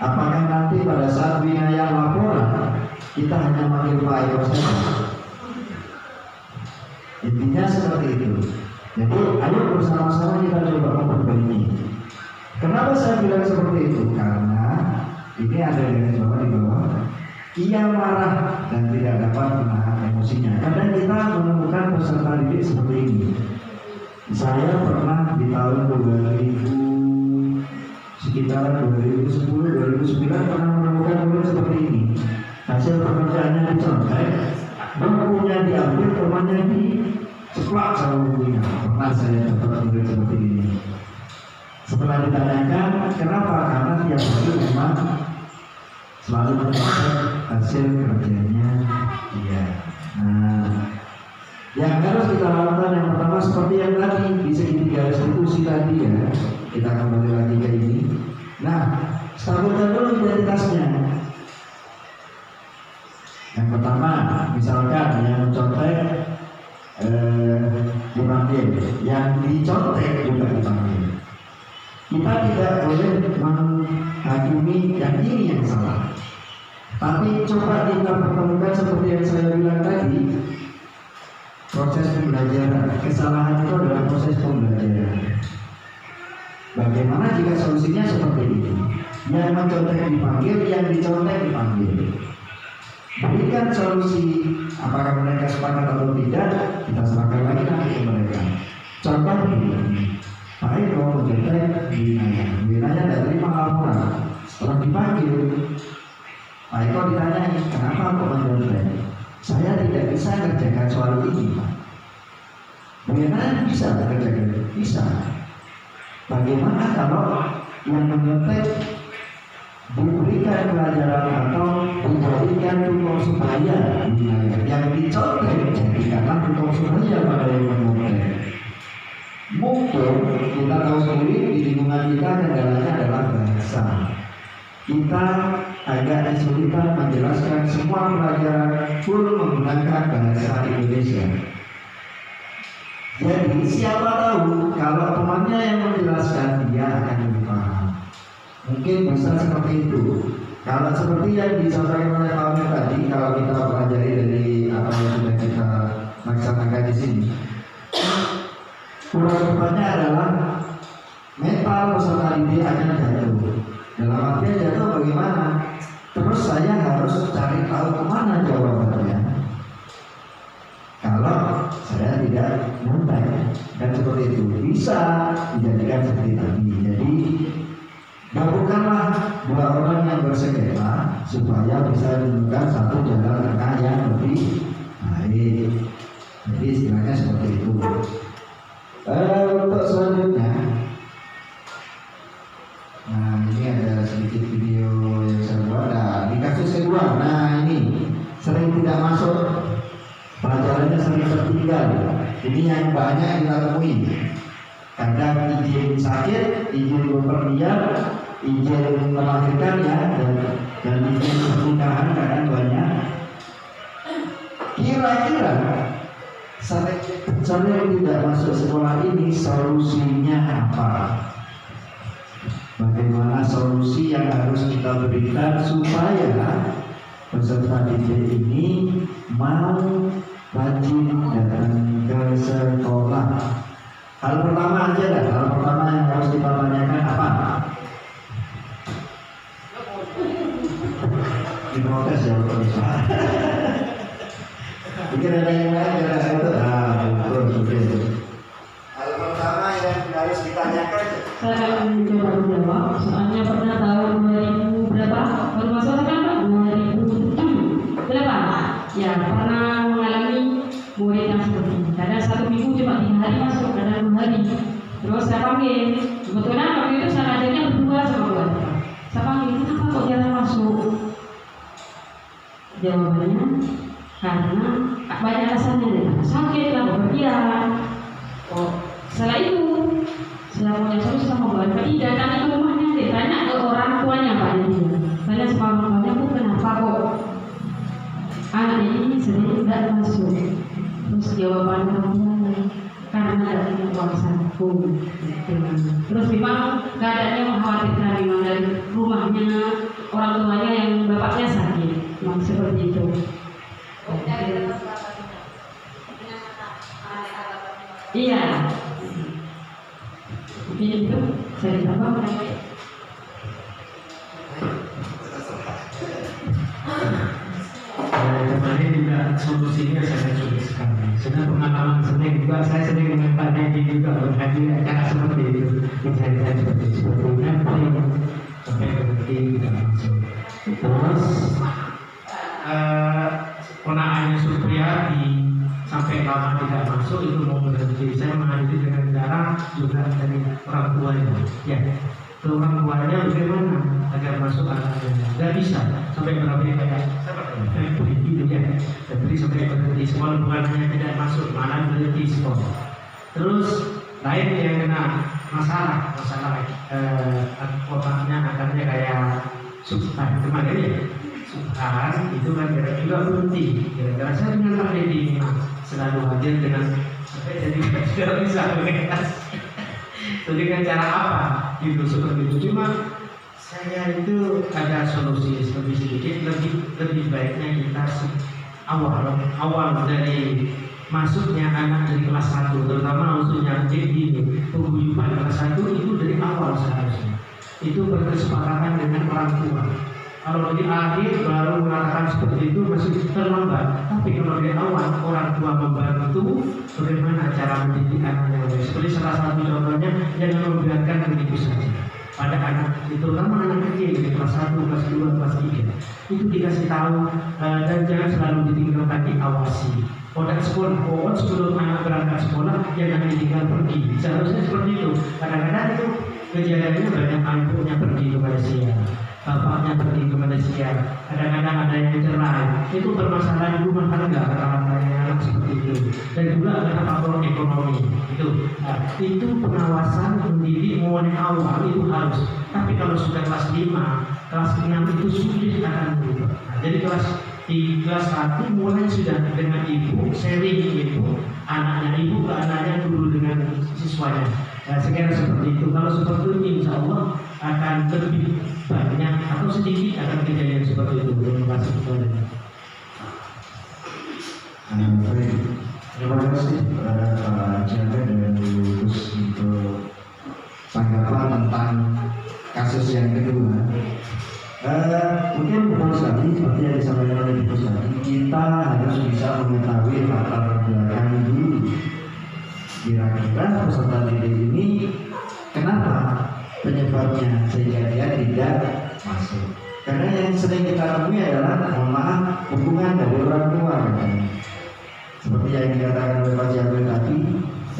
Apakah nanti pada saat Winaya laporan, kita hanya manggil Pak Eko saja? Intinya seperti itu. Jadi ayo bersama-sama kita coba memperbaiki. Kenapa saya bilang seperti itu? Karena ini ada garis bawah di bawah. Ia marah dan tidak dapat menahan emosinya. Kadang kita menemukan peserta didik seperti ini. Saya pernah di tahun 2000, sekitar 2010, 2009 pernah menemukan murid seperti ini. Hasil pekerjaannya dicontek, bukunya diambil, temannya diceplak sama bukunya. Pernah saya dapat murid seperti ini. Setelah ditanyakan kenapa, karena tiap hari memang selalu mencatat hasil kerjanya dia. Nah, yang harus kita lakukan yang pertama seperti yang tadi di segitiga restitusi tadi ya, kita kembali lagi ke ini. Nah, stabilkan dulu identitasnya. Yang pertama, misalkan yang mencontek dipanggil, yang dicontek juga dipanggil. Kita tidak boleh menghakimi yang ini yang salah. Tapi coba kita pertemukan seperti yang saya bilang tadi, proses pembelajaran. Kesalahan itu adalah proses pembelajaran. Bagaimana jika solusinya seperti ini? Yang mencontek dipanggil, yang dicontek dipanggil. Berikan solusi, apakah mereka sepakat atau tidak, kita serahkan lagi nanti ke mereka. Contoh ini, Pak Eko mencontek Winaya tidak terima laporan. Setelah dipanggil, Pak Eko ditanya, kenapa kok mencontek? Saya tidak bisa kerjakan soal ini, Pak. Winaya bisa kerjakan, bisa. Bagaimana kalau yang menyontek diberikan pelajaran atau dijadikan tukang supaya yang dicontek jadikanlah tukang supaya pada yang menyontek. Mungkin kita tahu sendiri di lingkungan kita kendalanya adalah bahasa. Kita agak kesulitan menjelaskan semua pelajaran full menggunakan bahasa Indonesia. Jadi siapa tahu kalau temannya yang menjelaskan dia akan lebih paham. Mungkin bisa seperti itu. Kalau seperti yang disampaikan oleh Pak Amir tadi, kalau kita pelajari dari apa yang sudah kita laksanakan di sini, kurang tepatnya adalah mental peserta didik akan jatuh. Dalam artian jatuh bagaimana? Terus saya harus cari tahu kemana jawabannya. Kalau saya tidak nyontek, dan seperti itu bisa dijadikan seperti tadi. Jadi gabungkanlah dua orang yang bersengketa supaya bisa menemukan satu jalan tengah yang lebih baik. Jadi istilahnya seperti itu. Untuk selanjutnya, nah ini ada sedikit video yang saya buat. Nah, di kasus kedua, nah ini sering tidak masuk, pelajarannya sering tertinggal. Ini yang banyak kita temui. Kadang izin sakit, izin bepergian, izin melahirkan ya, dan izin pernikahan kadang banyak. Kira-kira sering tidak masuk sekolah ini solusinya apa? Bagaimana solusi yang harus kita berikan supaya peserta didik ini mau rajin datang ke sekolah? Hal pertama aja lah, hal pertama yang harus kita tanyakan apa? Diprotes ya Bapak. Mungkin ada yang lain ada satu. Hal pertama yang harus ditanyakan. Saya akan mencoba menjawab. Soalnya pernah tahun 2000 berapa? Baru masuk kan Pak? 2007 berapa? Ya pernah mengalami murid yang seperti ini. Kadang 1 minggu cuma 3 hari masuk, kadang 2 hari. Terus saya panggil. Kebetulan waktu itu saya ngajarnya berdua sama keluarga. Saya panggil, kenapa kok jarang masuk? Jawabannya karena banyak alasannya deh. Sakit lah, bepergian. Oh, setelah itu saya punya solusi sama keluarga. Tidak, karena ke rumahnya deh. Tanya ke orang tuanya Pak. Tanya sama orang tuanya, Bu, kenapa kok anak ini sering tidak masuk? Terus jawaban kamu karena ada uang saku. Terus memang keadaannya mengkhawatirkan, memang dari rumahnya orang tuanya yang bapaknya sakit, memang seperti itu. Iya. Mungkin itu saya tambah mengenai kemarin juga solusinya saya sulit sekali. Sudah pengalaman sering juga, saya sering dengan Pak Nedi juga berhadir acara seperti itu. Saya seperti itu, sebetulnya sampai berhenti tidak langsung. Terus ponakannya Supriyadi sampai lama tidak masuk itu mau berhenti. Saya menghadiri dengan cara juga dari orang tuanya. Ya, ke orang tuanya bagaimana agar masuk anaknya? Tidak bisa sampai berhenti kayak gitu ya. Jadi sampai berhenti sekolah, bukan hanya tidak masuk, malah berhenti sekolah. Terus lain yang kena masalah kotaknya akarnya kayak subhan kemarin ya. Subhan itu kan juga berhenti. Gara-gara saya dengan Pak Dedi selalu hadir dengan jadi tidak bisa mengekas. Jadi dengan cara apa? Gitu seperti itu. Cuma saya itu ada solusi lebih sedikit, lebih baiknya kita awal dari masuknya anak dari kelas 1, terutama khususnya jadi penguyupan kelas 1 itu dari awal seharusnya. Itu berkesepakatan dengan orang tua. Kalau di akhir baru mengatakan seperti itu masih terlambat. Tapi kalau di awal orang tua membantu bagaimana cara mendidik anaknya. Seperti salah satu contohnya, jangan membiarkan begitu saja. Pada anak itu, terutama anak kecil di kelas 1, kelas 2, kelas 3 itu dikasih tahu dan jangan selalu ditinggalkan, diawasi. Pada sekolah, sebelum anak berangkat sekolah jangan ditinggal pergi. Seharusnya seperti itu. Kadang-kadang itu kejadiannya banyak ibunya pergi ke Malaysia, bapaknya pergi ke Malaysia, kadang-kadang ada yang cerai. Itu bermasalah di rumah tangga kata anak seperti itu. Dan juga ada faktor ekonomi. Itu pengawasan mendidik mulai awal itu harus. Tapi kalau sudah kelas 5, kelas 6 itu sulit akan berubah. Jadi di kelas 1 mulai sudah dengan ibu, sharing ibu, anaknya ibu ke anaknya dulu dengan siswanya. Sekiranya seperti itu. Kalau seperti itu, insya Allah akan lebih banyak atau sedikit akan kejadian seperti itu. Terima kasih kepada. Baik, terima kasih kepada Pak Jaga dan Bu Gus untuk tanggapan tentang kasus yang kedua. Mungkin betul sekali seperti yang disampaikan oleh Bu Gus tadi, kita harus bisa mengetahui latar belakang dulu. Kira-kira peserta didik ini kenapa penyebabnya sehingga dia tidak masuk. Karena yang sering kita temui adalah mohon maaf hubungan dari orang tua. Seperti yang dikatakan oleh Pak Jabril tadi,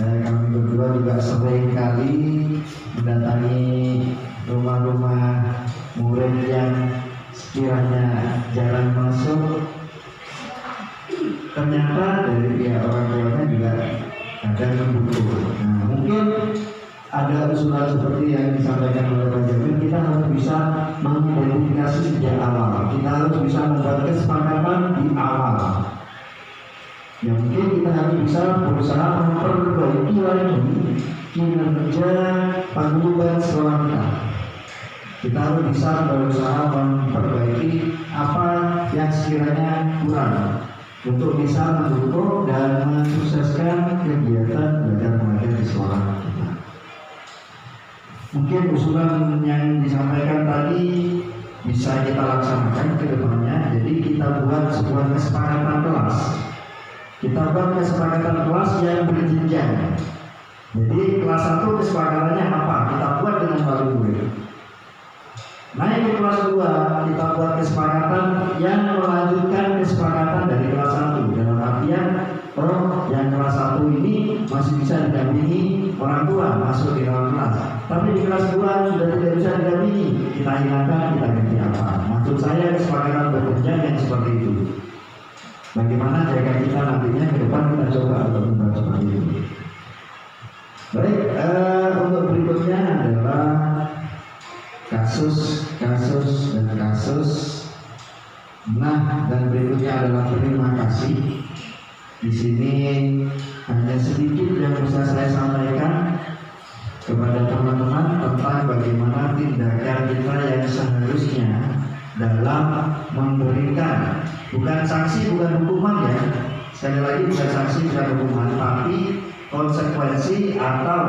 kami berdua juga sering kali mendatangi rumah-rumah murid yang sekiranya jarang masuk. Ternyata dari pihak orang tuanya juga ada mendukung. Nah, mungkin ada usulan seperti yang disampaikan oleh Pak Jabril, kita harus bisa mengidentifikasi sejak awal. Kita harus bisa membuat kesepakatan di awal. Ya mungkin kita harus bisa berusaha memperbaiki lagi kinerja paguyuban sekolah kita. Kita harus bisa berusaha memperbaiki apa yang sekiranya kurang untuk bisa mendukung dan mensukseskan kegiatan belajar mengajar di sekolah kita. Mungkin usulan yang disampaikan tadi bisa kita laksanakan ke depannya. Jadi kita buat sebuah kesepakatan kelas. Kita buat kesepakatan kelas yang berjenjang. Jadi kelas 1 kesepakatannya apa? Kita buat dengan wali murid. Naik ke kelas 2, kita buat kesepakatan yang melanjutkan kesepakatan dari kelas 1. Dalam artian, yang kelas 1 ini masih bisa didampingi orang tua masuk di dalam kelas. Tapi di kelas 2 sudah tidak bisa didampingi, kita ingatkan, kita ganti apa. Maksud saya kesepakatan berjenjang yang seperti itu. Bagaimana jaga kita nantinya ke depan, kita coba untuk membuat seperti itu. Baik, untuk berikutnya adalah kasus. Nah, dan berikutnya adalah terima kasih. Di sini hanya sedikit yang bisa saya sampaikan kepada teman-teman tentang bagaimana tindakan kita yang seharusnya dalam memberikan bukan sanksi, bukan hukuman ya. Sekali lagi bukan sanksi, bukan hukuman, tapi konsekuensi atau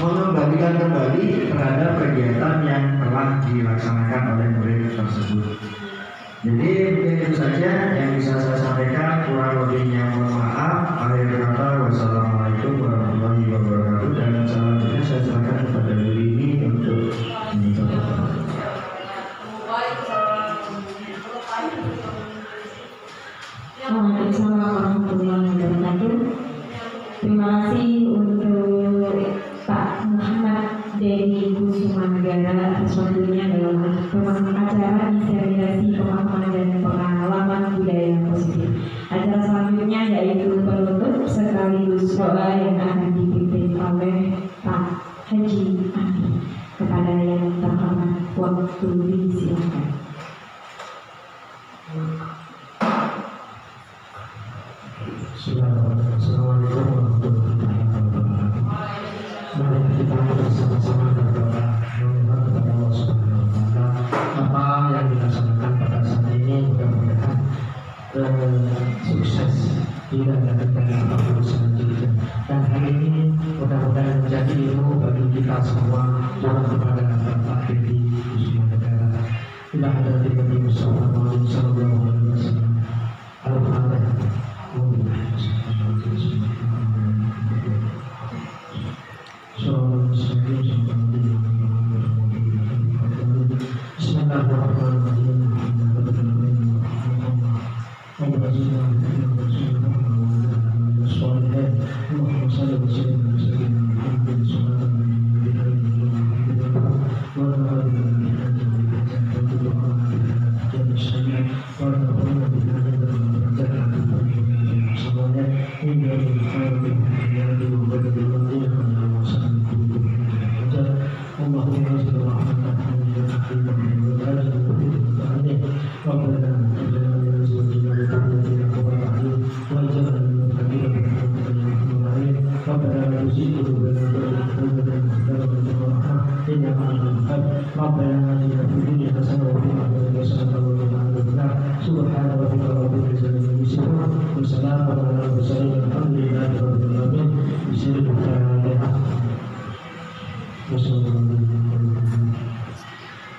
mengembalikan kembali terhadap kegiatan yang telah dilaksanakan oleh murid tersebut. Jadi mungkin itu saja yang bisa saya sampaikan. Kurang lebihnya mohon maaf. Akhir kata, wassalamualaikum warahmatullahi wabarakatuh. Dan selanjutnya saya silakan kepada Yuli ini untuk menyampaikan. Waalaikumsalam warahmatullahi wabarakatuh. Terima kasih untuk Pak Muhammad dari Kusuma Negara atas waktunya dalam acara inspirasi pemahaman dan pengalaman budaya yang positif. Acara selanjutnya yaitu penutup sekaligus doa yang akan dipimpin oleh Pak Haji Andi. Kepada yang terhormat, waktu disilakan. Assalamualaikum warahmatullahi wabarakatuh. Mari kita bersama-sama berdoa memohon kepada Allah Subhanahu wa Ta'ala apa yang dilaksanakan pada saat ini mudah-mudahan sukses, tidak ada kendala apapun selanjutnya. Dan hari ini mudah-mudahan menjadi ilmu bagi kita semua, juga kepada Bapak Dedi Kusuma. إلى حضرة النبي صلى الله عليه وسلم. Al-Fatihah.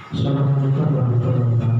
Assalamualaikum warahmatullahi wabarakatuh.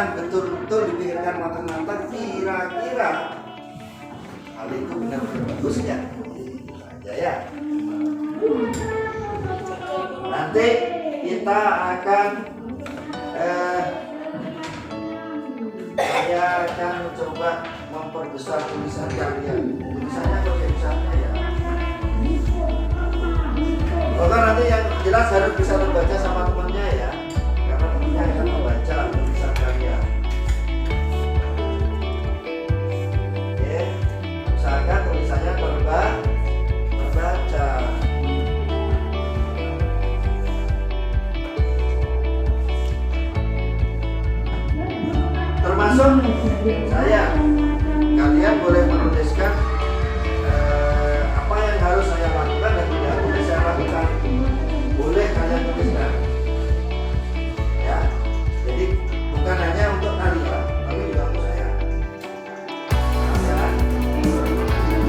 yang betul-betul dipikirkan matang-matang, kira-kira hal itu benar-benar bagus nggak? Aja ya. Nanti kita akan saya akan coba memperbesar tulisan kalian. Tulisannya pakai besarnya ya. Maka nanti yang jelas harus bisa membaca sama temannya ya, karena temannya akan membaca tulisan kalian. Oke, usahakan tulisannya terbaca. Termasuk saya, kalian boleh menuliskan apa yang harus saya lakukan dan tidak boleh saya lakukan. Boleh kalian tuliskan, ya. Jadi bukan hanya untuk kalian, tapi juga untuk saya. Ya.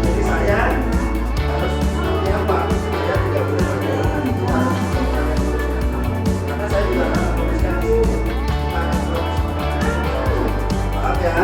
Jadi saya harus seperti apa? Saya tidak boleh berjalan itu harus kalian tuliskan. Karena saya juga akan menuliskan di sini. Maaf ya.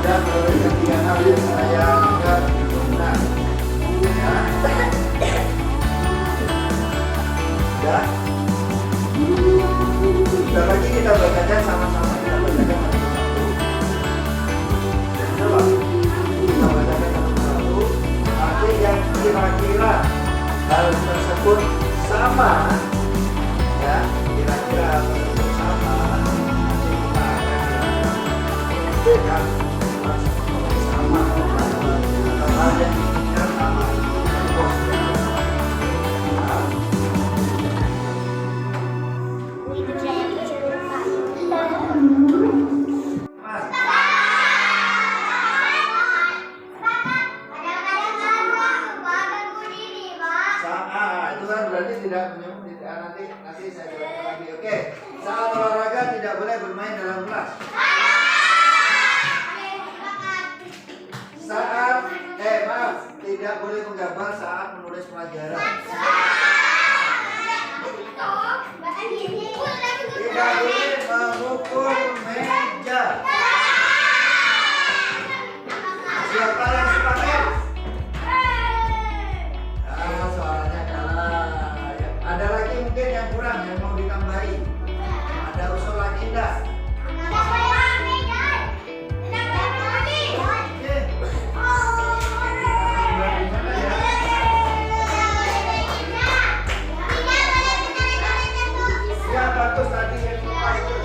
Sudah kemudian habis saya juga benar. Ya. Sudah lagi kita bacakan sama-sama, kita bacakan satu-satu. Coba kita bacakan satu-satu. Nanti yang kira-kira hal tersebut sama, ya, kira-kira hal tersebut sama, nanti kita akan sama atau hal yang diinginkan sama. Berarti tidak nanti saya jelaskan lagi. Oke, saat olahraga tidak boleh bermain dalam kelas. Saat tidak boleh menggambar saat menulis pelajaran. Tidak boleh memukul meja. Siapa yang sepakat? Soalnya kalah. Ada lagi mungkin yang kurang yang mau ditambahin? Ada usul lagi enggak? Ya bagus tadi yang lupa itu.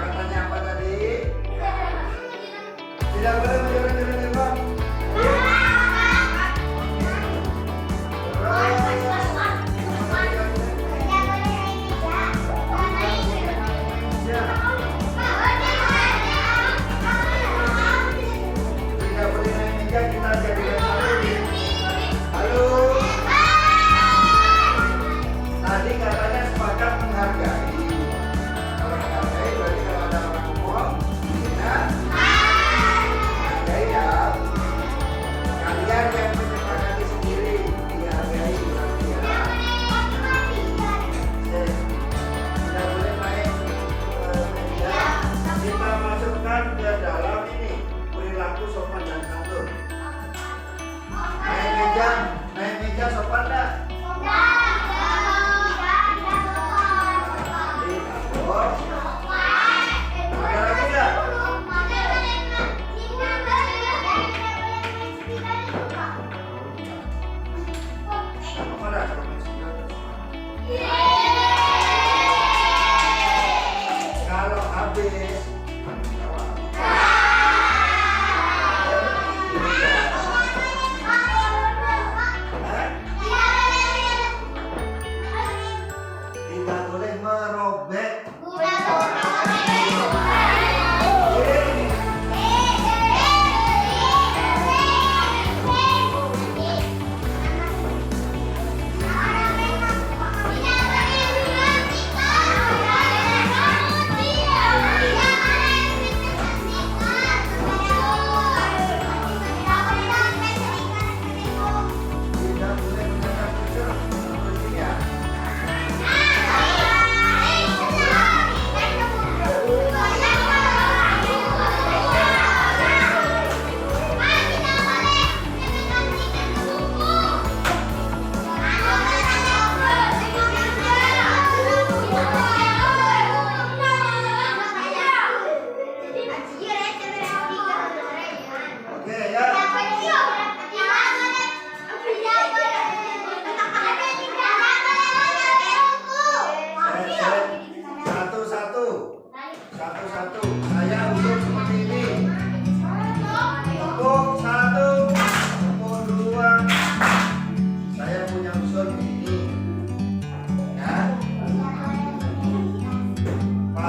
Katanya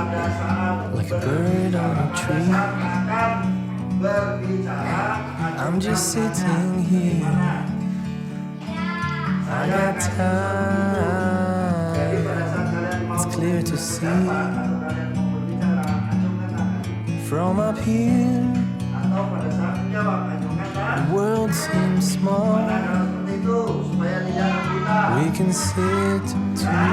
pada saat like a bird on a tree. akan berbicara, I'm just sitting here. I got jadi time. pada saat kalian mau It's clear to see berpendapat atau kalian mau berbicara, acungkan tangan. from up here. Atau pada saat menjawab, acungkan tangan. The world seems small. Pada seperti itu supaya tidak kita We can sit together.